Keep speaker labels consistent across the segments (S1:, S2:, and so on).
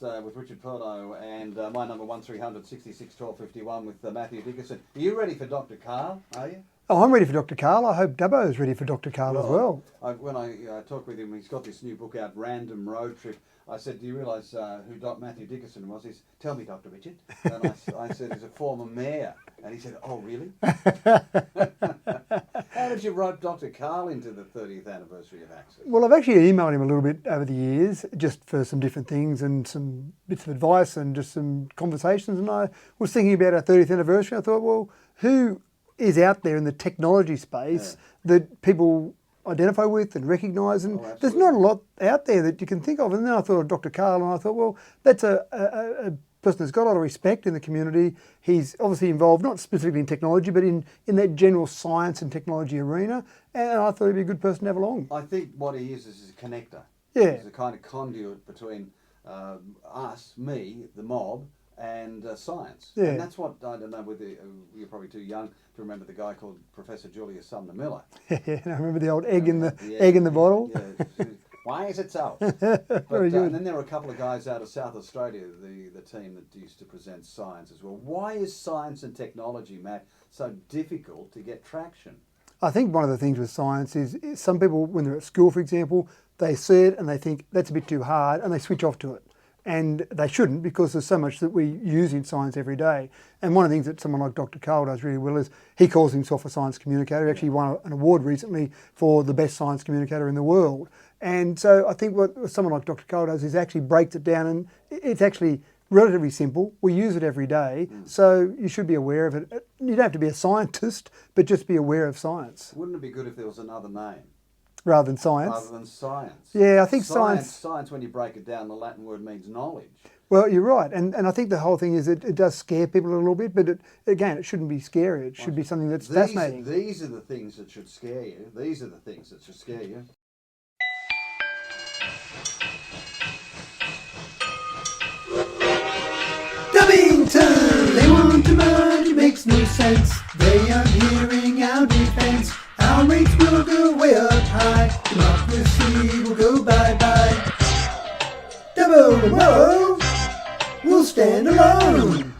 S1: With Richard Perno and my number 1300 66 1251 with Mathew Dickerson. Are you ready for Dr Karl, are you?
S2: Oh, I'm ready for Dr Karl. I hope Dubbo is ready for Dr Karl as well.
S1: When I talked with him, he's got this new book out, Random Road Trip. I said, do you realise who Mathew Dickerson was? He said, tell me, Dr Richard. And I said, he's a former mayor. And he said, oh, really? How did you rope Dr Karl into the 30th anniversary of axxis?
S2: Well, I've actually emailed him a little bit over the years, just for some different things and some bits of advice and just some conversations. And I was thinking about our 30th anniversary. I thought, well, who is out there in the technology space that people identify with and recognise, and there's not a lot out there that you can think of. And then I thought of Dr Karl, and I thought, well, that's a person that's got a lot of respect in the community. He's obviously involved, not specifically in technology, but in that general science and technology arena, and I thought he'd be a good person to have along.
S1: I think what he is a connector.
S2: Yeah.
S1: He's a kind of conduit between us, me, the mob, and science.
S2: Yeah.
S1: And that's what, I don't know whether you're probably too young to remember the guy called Professor Julius Sumner Miller.
S2: Yeah, I remember the old egg in the bottle.
S1: Yeah. Why is it so?
S2: Very good.
S1: And then there were a couple of guys out of South Australia, the team that used to present science as well. Why is science and technology, Matt, so difficult to get traction?
S2: I think one of the things with science is some people, when they're at school, for example, they see it and they think that's a bit too hard and they switch off to it. And they shouldn't, because there's so much that we use in science every day. And one of the things that someone like Dr Karl does really well is he calls himself a science communicator. He actually won an award recently for the best science communicator in the world. And so I think what someone like Dr Karl does is actually breaks it down, and it's actually relatively simple. We use it every day, so you should be aware of it. You don't have to be a scientist, but just be aware of science.
S1: Wouldn't it be good if there was another name?
S2: Rather than science?
S1: Rather than science.
S2: Yeah, I think science...
S1: Science, when you break it down, the Latin word means knowledge.
S2: Well, you're right. And I think the whole thing is it does scare people a little bit, but again, it shouldn't be scary. It should be something that's fascinating.
S1: These are the things that should scare you. These are the things that should scare you.
S3: Dubbington! They want to merge, it makes no sense. They are hearing our defense. Our rates will go way up high. Democracy will go bye-bye. Dubbo and Wello will stand alone.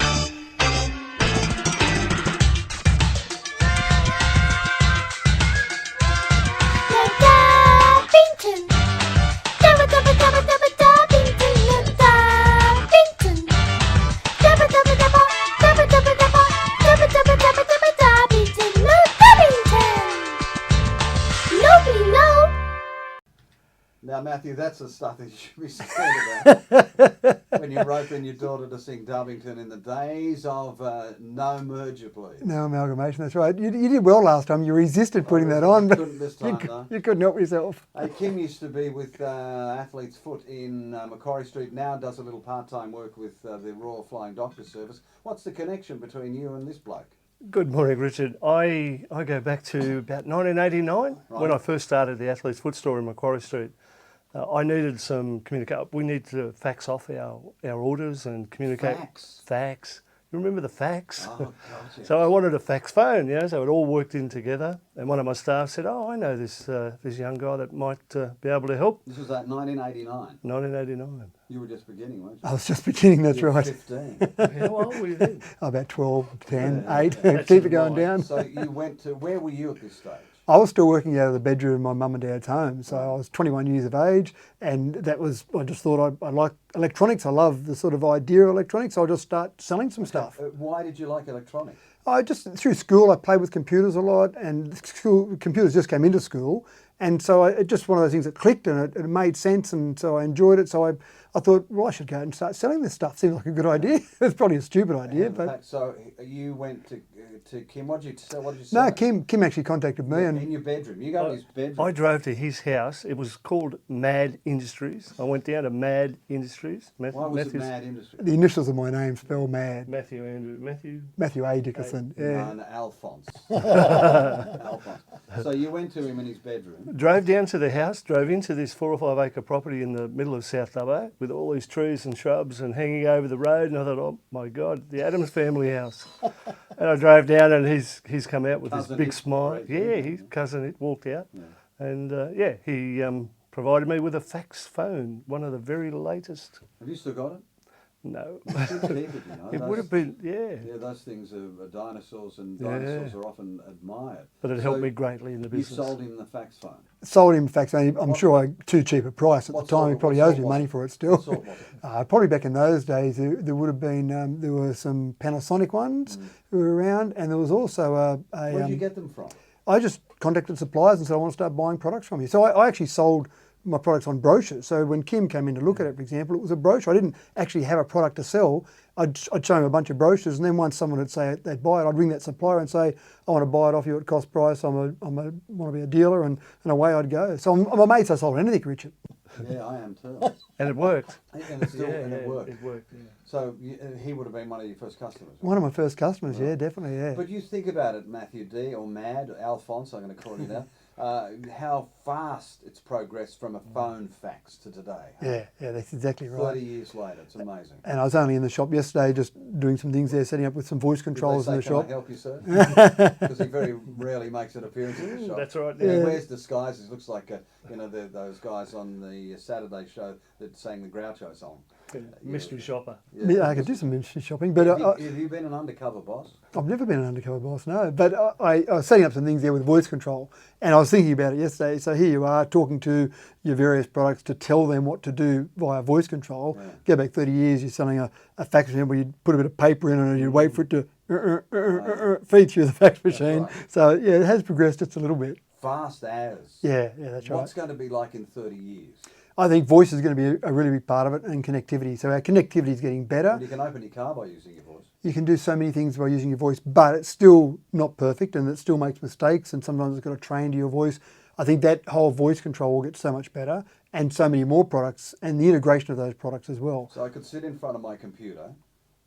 S1: Now, Mathew, that's the stuff that you should be scared about when you rope in your daughter to sing Dubbington in the days of no merger, please.
S2: No amalgamation, that's right. You did well last time. You resisted putting that on, but
S1: couldn't this time,
S2: you couldn't help yourself.
S1: Kim used to be with Athlete's Foot in Macquarie Street, now does a little part-time work with the Royal Flying Doctor Service. What's the connection between you and this bloke?
S4: Good morning, Richard. I go back to about 1989 when I first started the Athlete's Foot store in Macquarie Street. I needed some communication. We need to fax off our orders and communicate. Fax. You remember the fax?
S1: Oh, God, yes.
S4: So I wanted a fax phone, so it all worked in together. And one of my staff said, "Oh, I know this young guy that might be able to help."
S1: This was at 1989.
S4: 1989.
S1: You were just beginning, weren't you?
S2: I was just beginning, that's right.
S1: 15.
S4: How old were you then?
S2: About 12, 10, 8,
S4: that's
S2: keep it going
S4: right.
S2: down.
S1: So you went to, where were you at this stage?
S2: I was still working out of the bedroom of my mum and dad's home. So I was 21 years of age, and that was, I just thought I like electronics. I love the sort of idea of electronics. So I just start selling some stuff.
S1: Why did you like electronics?
S2: Through school, I played with computers a lot, and computers just came into school. And so it just one of those things that clicked, and it made sense, and so I enjoyed it. So I thought, well, I should go and start selling this stuff. Seems like a good idea. It's probably a stupid idea, but
S1: so you went to Kim. What did you sell?
S2: No, Kim actually contacted me, and
S1: in your bedroom. You go to his bedroom.
S4: I drove to his house. It was called Mad Industries. I went down to Mad Industries.
S1: Why was it Mad Industries?
S2: The initials of my name spell Mad.
S4: Matthew
S2: A. Dickerson. Yeah.
S1: No, Alphonse. Alphonse. So you went to him in his bedroom.
S4: Drove down to the house, drove into this 4 or 5 acre property in the middle of South Dubbo with all these trees and shrubs and hanging over the road, and I thought, oh my God, the Adams family house. And I drove down, and he's come out with this big smile. Yeah, his cousin walked out, and he provided me with a fax phone, one of the very latest.
S1: Have you still got it?
S4: No.
S1: Should keep it, you know.
S4: It would have been, yeah.
S1: Yeah, those things are dinosaurs, and
S4: Yeah.
S1: dinosaurs are often admired.
S4: But it helped me greatly in the
S1: You
S4: business.
S1: sold him the fax phone.
S2: Sold him fax. I'm sure too cheap a price at the
S1: What
S2: time.
S1: sort
S2: He
S1: of-
S2: probably
S1: what
S2: owes
S1: sort
S2: me
S1: was
S2: money
S1: it?
S2: for it still.
S1: What sort was it?
S2: Probably back in those days, there would have been there were some Panasonic ones who were around, and there was also
S1: Where did you get them from?
S2: I just contacted suppliers and said I want to start buying products from you. So I actually sold my products on brochures. So when Kim came in to look at it, for example, it was a brochure. I didn't actually have a product to sell. I'd show him a bunch of brochures, and then once someone would say they'd buy it, I'd ring that supplier and say, I want to buy it off you at cost price. I want to be a dealer, and away I'd go. So I'm amazed I sold anything, Richard.
S1: Yeah, I am too.
S4: And it worked.
S1: And it still and it worked.
S4: It worked, yeah.
S1: So he would have been one of your first customers.
S2: One of my first customers, yeah, definitely, yeah.
S1: But you think about it, Matthew D, or Mad, Alphonse, I'm going to call you now, how fast it's progressed from a phone fax to today.
S2: Yeah, that's exactly right.
S1: 30 years later, it's amazing.
S2: And I was only in the shop yesterday just doing some things there, setting up with some voice
S1: Did
S2: controls
S1: they
S2: in the
S1: say, "Can I
S2: shop.
S1: help you, sir?" Because he very rarely makes an appearance in the shop.
S4: That's right.
S1: He
S4: Yeah.
S1: wears disguises. Looks like those guys on the Saturday show that sang the Groucho song.
S4: Mystery shopper.
S2: Yeah, I could do some mystery shopping, but
S1: Have you been an undercover boss?
S2: I've never been an undercover boss, no. But I was setting up some things there with voice control, and I was thinking about it yesterday. So here you are talking to your various products to tell them what to do via voice control.
S1: Yeah.
S2: Go back 30 years, you're selling a fax machine where you'd put a bit of paper in it and you'd wait for it to feed through the fax machine.
S1: right.
S2: So yeah, it has progressed just a little bit.
S1: Fast as.
S2: Yeah, that's right.
S1: What's going to be like in 30 years?
S2: I think voice is going to be a really big part of it, and connectivity. So our connectivity is getting better.
S1: Well, you can open your car by using your voice.
S2: You can do so many things by using your voice, but it's still not perfect, and it still makes mistakes, and sometimes it's got to train to your voice. I think that whole voice control will get so much better, and so many more products, and the integration of those products as well.
S1: So I could sit in front of my computer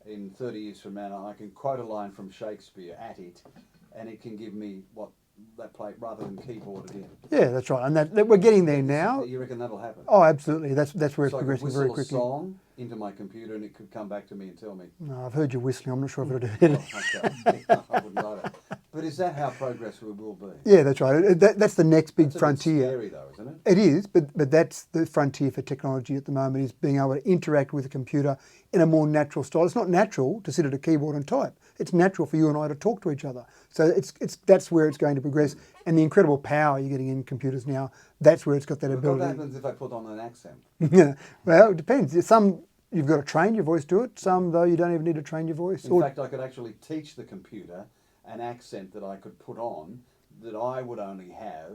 S1: in 30 years from now, I can quote a line from Shakespeare at it, and it can give me what that plate rather than keyboard it in.
S2: Yeah, that's right, and that we're getting there now.
S1: You reckon that'll happen?
S2: Oh, absolutely. That's where it's
S1: So I could
S2: progressing
S1: whistle
S2: very
S1: a
S2: quickly.
S1: song into my computer, and it could come back to me and tell me.
S2: No, I've heard you whistling. I'm not sure if it'll do it.
S1: Okay. I wouldn't know that. But is that how progress will be?
S2: Yeah, that's right. That's the next big
S1: It's a bit
S2: frontier.
S1: scary though, isn't it?
S2: It is, but that's the frontier for technology at the moment, is being able to interact with a computer in a more natural style. It's not natural to sit at a keyboard and type. It's natural for you and I to talk to each other. So that's where it's going to progress. And the incredible power you're getting in computers now, that's where it's got that
S1: But what
S2: ability.
S1: happens if I put on an accent?
S2: Yeah, well, it depends. Some you've got to train your voice to it. Some, though, you don't even need to train your voice.
S1: In fact, I could actually teach the computer an accent that I could put on that I would only have,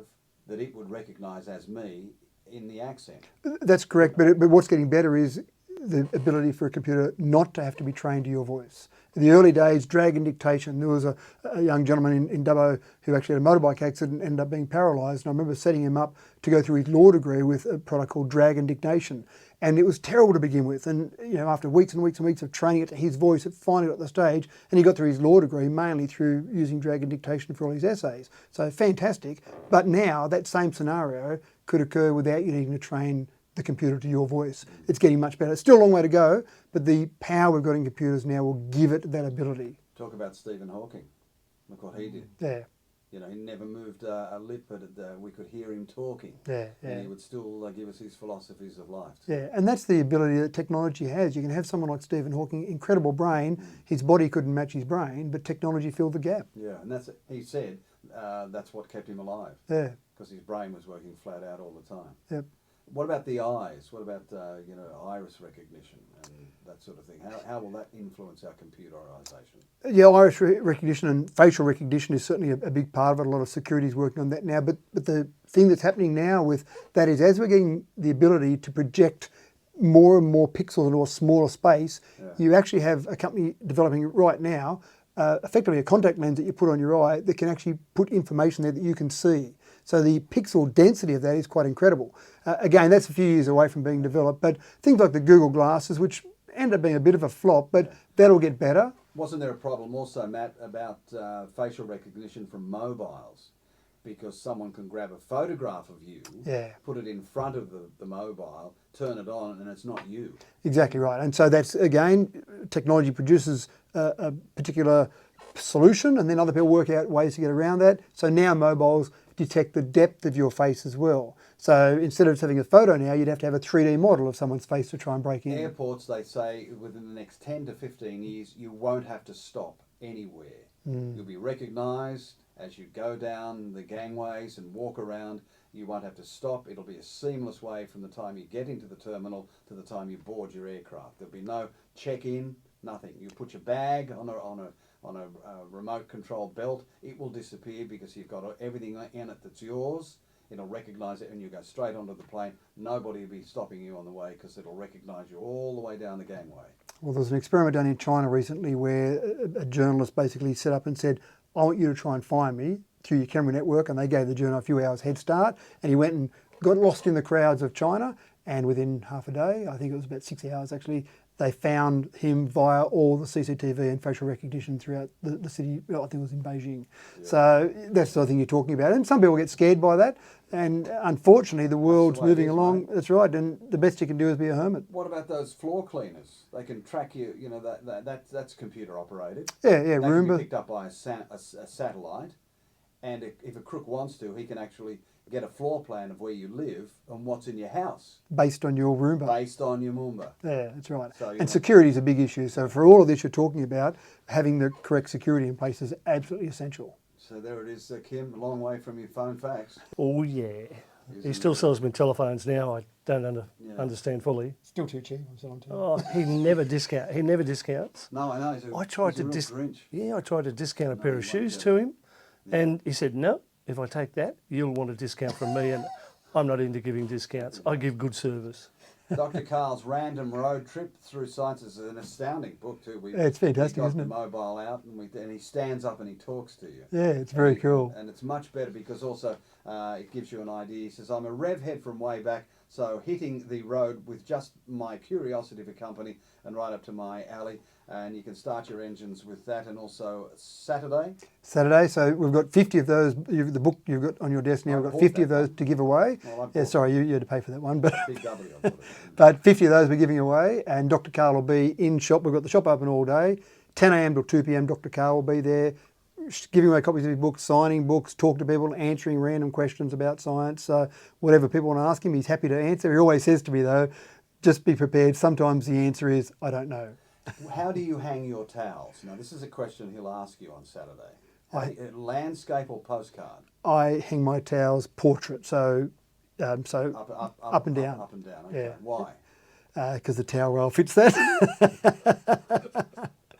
S1: that it would recognise as me in the accent.
S2: That's correct, but what's getting better is the ability for a computer not to have to be trained to your voice. In the early days, drag and dictation, there was a young gentleman in Dubbo who actually had a motorbike accident and ended up being paralysed, and I remember setting him up to go through his law degree with a product called drag and dictation. And it was terrible to begin with, and after weeks and weeks and weeks of training it to his voice, it finally got to the stage, and he got through his law degree mainly through using drag and dictation for all his essays. So fantastic, but now that same scenario could occur without you needing to train the computer to your voice. It's getting much better. It's still a long way to go, but the power we've got in computers now will give it that ability.
S1: Talk about Stephen Hawking. Look what he did.
S2: Yeah,
S1: He never moved a lip, but we could hear him talking.
S2: yeah.
S1: And he would still give us his philosophies of life.
S2: Yeah, and that's the ability that technology has. You can have someone like Stephen Hawking, incredible brain, his body couldn't match his brain, but technology filled the gap.
S1: Yeah, and he said that's what kept him alive,
S2: Yeah,
S1: because his brain was working flat out all the time.
S2: yep.
S1: What about the eyes? What about iris recognition and that sort of thing? How will that influence our computerization?
S2: Yeah, iris recognition and facial recognition is certainly a big part of it. A lot of security is working on that now. But the thing that's happening now with that is, as we're getting the ability to project more and more pixels into a smaller space, you actually have a company developing right now, effectively a contact lens that you put on your eye that can actually put information there that you can see. So the pixel density of that is quite incredible. Again, that's a few years away from being developed, but things like the Google glasses, which end up being a bit of a flop, but that'll get better.
S1: Wasn't there a problem also, Matt, about facial recognition from mobiles? Because someone can grab a photograph of you, put it in front of the mobile, turn it on, and it's not you.
S2: Exactly right. And so that's, again, technology produces a particular solution, and then other people work out ways to get around that. So now mobiles detect the depth of your face as well. So instead of having a photo now, you'd have to have a 3D model of someone's face to try and break in.
S1: Airports, they say within the next 10 to 15 years, you won't have to stop anywhere. You'll be recognised as you go down the gangways and walk around. You won't have to stop. It'll be a seamless way from the time you get into the terminal to the time you board your aircraft. There'll be no check-in, nothing. You put your bag on a remote control belt. It will disappear because you've got everything in it that's yours. It'll recognise it and you go straight onto the plane. Nobody will be stopping you on the way because it'll recognise you all the way down the gangway.
S2: Well, there was an experiment done in China recently where a journalist basically set up and said, I want you to try and find me through your camera network, and they gave the journal a few hours head start, and he went and got lost in the crowds of China, and within half a day, I think it was about 6 hours actually, they found him via all the CCTV and facial recognition throughout the city. I think it was in Beijing. Yeah. So that's the sort of thing you're talking about. And some people get scared by that. And unfortunately, the world's moving along. Mate. That's right. And the best you can do is be a hermit.
S1: What about those floor cleaners? They can track you. You know that's computer operated.
S2: Yeah,
S1: They
S2: Roomba.
S1: can be picked up by a satellite, and if a crook wants to, he can actually get a floor plan of where you live and what's in your house.
S2: Based on your Roomba.
S1: Based on your Moomba.
S2: Yeah, that's right.
S1: So,
S2: and security is a big issue. So for all of this you're talking about, having the correct security in place is absolutely essential.
S1: So there it is, Kim, a long way from your phone fax.
S4: Oh, yeah. He still sells me telephones now. I don't understand fully.
S2: Still too cheap, I'm selling to.
S4: Oh, he never discounts.
S1: No, I know.
S4: I tried to discount a pair of shoes to him, and he said, no, if I take that, you'll want a discount from me, and I'm not into giving discounts. I give good service.
S1: Dr Karl's Random Road Trip Through Science is an astounding book too.
S2: It's fantastic, isn't it?
S1: We got the mobile out and he stands up and he talks to you.
S2: Yeah, it's very cool.
S1: And it's much better because also it gives you an idea. He says, I'm a rev head from way back, so hitting the road with just my curiosity for company and right up to my alley. And you can start your engines with that. And also Saturday,
S2: so we've got 50 of those. The book you've got on your desk now, we've got 50 of those to give away.
S1: Well,
S2: yeah, sorry, you had to pay for that one. But
S1: Big W, I thought it.
S2: But 50 of those we're giving away. And Dr Karl will be in shop. We've got the shop open all day. 10 a.m. till 2 p.m. Dr Karl will be there, giving away copies of his books, signing books, talk to people, answering random questions about science. So whatever people want to ask him, he's happy to answer. He always says to me, though, just be prepared. Sometimes the answer is, I don't know.
S1: How do you hang your towels? Now, this is a question he'll ask you on Saturday. Landscape or postcard?
S2: I hang my towels portrait, so up and down.
S1: Up and down. Okay.
S2: Yeah.
S1: Why?
S2: Because the towel rail fits that.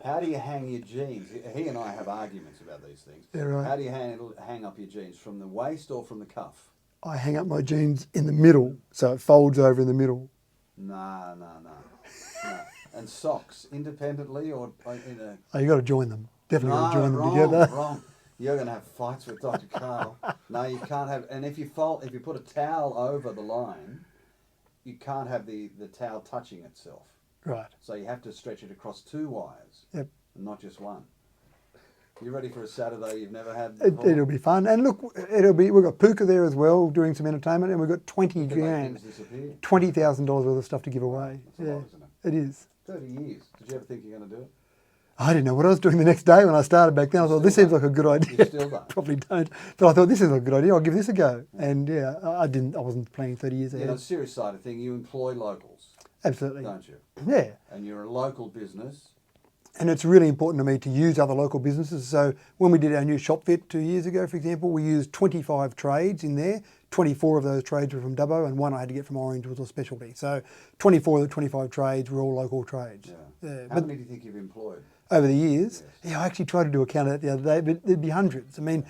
S1: How do you hang your jeans? He and I have arguments about these things.
S2: Yeah, right.
S1: How do you hang up your jeans? From the waist or from the cuff?
S2: I hang up my jeans in the middle, so it folds over in the middle.
S1: No. And socks, independently or in a...
S2: Oh, you got to join them. Definitely got to join them
S1: wrong,
S2: together.
S1: Wrong. You're going to have fights with Dr. Karl. No, you can't have... And if you put a towel over the line, you can't have the towel touching itself.
S2: Right.
S1: So you have to stretch it across 2 wires.
S2: Yep.
S1: And not just one. You ready for a Saturday you've never had before?
S2: It'll be fun. And look, we've got Puka there as well doing some entertainment, and we've got $20,000 worth of stuff to give away.
S1: That's a lot, isn't it?
S2: It is.
S1: 30 years. Did you ever think you're going to do it?
S2: I didn't know what I was doing the next day when I started back then. I thought, this seems like a good idea.
S1: You still don't?
S2: Probably don't. But I thought, this is a good idea. I'll give this a go. And yeah, I wasn't planning 30 years ahead.
S1: You know, the serious side of thing, you employ locals.
S2: Absolutely.
S1: Don't you?
S2: Yeah.
S1: And you're a local business.
S2: And it's really important to me to use other local businesses. So when we did our new shop fit 2 years ago, for example, we used 25 trades in there. 24 of those trades were from Dubbo, and one I had to get from Orange, was a specialty. So 24 of the 25 trades were all local trades.
S1: Yeah. How many do you think you've employed?
S2: Over the years?
S1: Yes.
S2: Yeah, I actually tried to do a count of that the other day, but there'd be hundreds. I mean,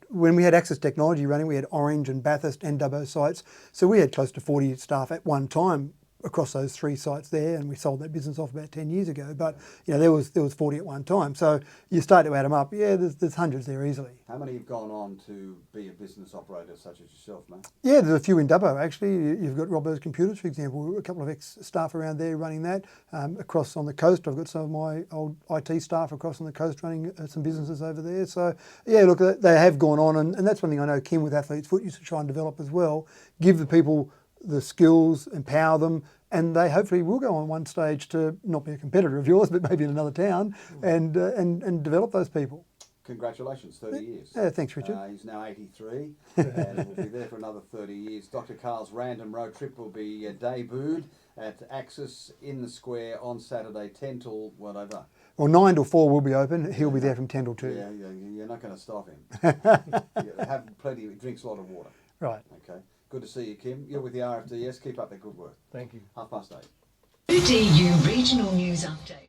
S2: when we had Axxis technology running, we had Orange and Bathurst and Dubbo sites. So we had close to 40 staff at one time across those 3 sites there, and we sold that business off about 10 years ago. But you know, there was 40 at one time. So you start to add them up. Yeah, there's hundreds there easily.
S1: How many have gone on to be a business operator such as yourself, mate?
S2: Yeah, there's a few in Dubbo actually. You've got Robbo's Computers, for example. A couple of ex-staff around there running that. Across on the coast, I've got some of my old IT staff across on the coast running some businesses over there. So yeah, look, they have gone on, and that's one thing I know Kim with Athlete's Foot used to try and develop as well. Give the people the skills, empower them, and they hopefully will go on one stage to not be a competitor of yours, but maybe in another town, and develop those people.
S1: congratulations, 30 years.
S2: Thanks, Richard.
S1: He's now 83 and will be there for another 30 years. Dr Karl's random road trip will be debuted at Axxis in the square on Saturday, 10 till whatever.
S2: Well, 9 till 4 will be open. He'll be there from 10 till 2.
S1: Yeah, you're not going to stop him. Have plenty, drinks a lot of water.
S2: Right.
S1: Okay. Good to see you, Kim. You're with the RFDS. Keep up the good work.
S4: Thank you.
S1: 8:30.
S5: UDU Regional News Update.